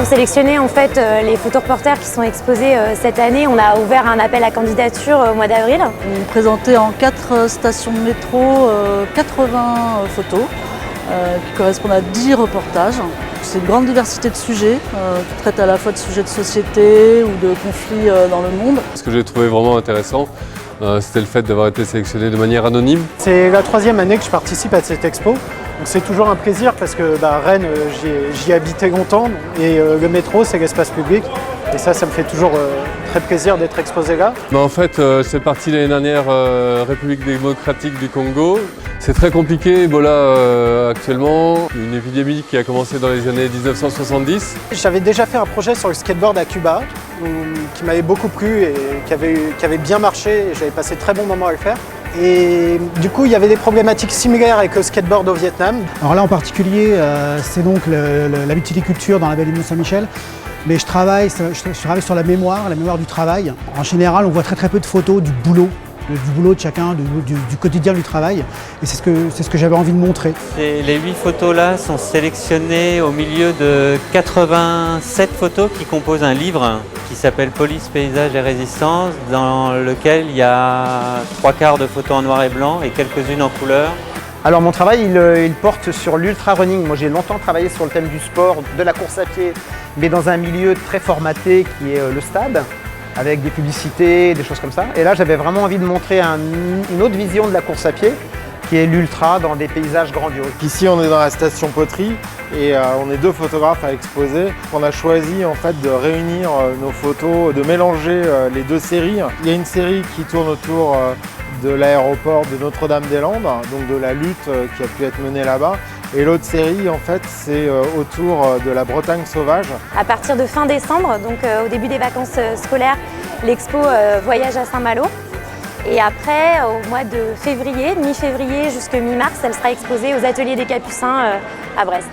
Pour sélectionner en fait les photoreporters qui sont exposés cette année, on a ouvert un appel à candidature au mois d'avril. On présentait en 4 stations de métro 80 photos qui correspondent à 10 reportages. C'est une grande diversité de sujets qui traitent à la fois de sujets de société ou de conflits dans le monde. Ce que j'ai trouvé vraiment intéressant, c'était le fait d'avoir été sélectionné de manière anonyme. C'est la 3e année que je participe à cette expo. Donc c'est toujours un plaisir parce que Rennes, j'y ai habité longtemps et le métro, c'est l'espace public. Et ça me fait toujours très plaisir d'être exposé là. En fait, c'est parti l'année dernière République démocratique du Congo. C'est très compliqué, Ebola actuellement, une épidémie qui a commencé dans les années 1970. J'avais déjà fait un projet sur le skateboard à Cuba qui m'avait beaucoup plu et qui avait bien marché et j'avais passé de très bons moments à le faire. Et du coup, il y avait des problématiques similaires avec le skateboard au Vietnam. Alors là, en particulier, c'est donc la viticulture dans la baie du Mont-Saint-Michel. Mais je travaille sur la mémoire du travail. En général, on voit très peu de photos du boulot de chacun, du quotidien du travail. Et c'est ce que j'avais envie de montrer. Les 8 photos là sont sélectionnées au milieu de 87 photos qui composent un livre qui s'appelle Police, paysage et résistance, dans lequel il y a 3/4 de photos en noir et blanc et quelques-unes en couleur. Alors mon travail, il porte sur l'ultra-running. Moi j'ai longtemps travaillé sur le thème du sport, de la course à pied, mais dans un milieu très formaté qui est le stade, avec des publicités, des choses comme ça. Et là j'avais vraiment envie de montrer une autre vision de la course à pied, qui est l'ultra dans des paysages grandioses. Ici on est dans la station poterie et on est 2 photographes à exposer. On a choisi en fait de réunir nos photos, de mélanger les 2 séries. Il y a une série qui tourne autour de l'aéroport de Notre-Dame-des-Landes, donc de la lutte qui a pu être menée là-bas. Et l'autre série, en fait, c'est autour de la Bretagne sauvage. À partir de fin décembre, donc au début des vacances scolaires, l'expo Voyage à Saint-Malo. Et après, au mois de février, mi-février jusqu'à mi-mars, elle sera exposée aux Ateliers des Capucins à Brest.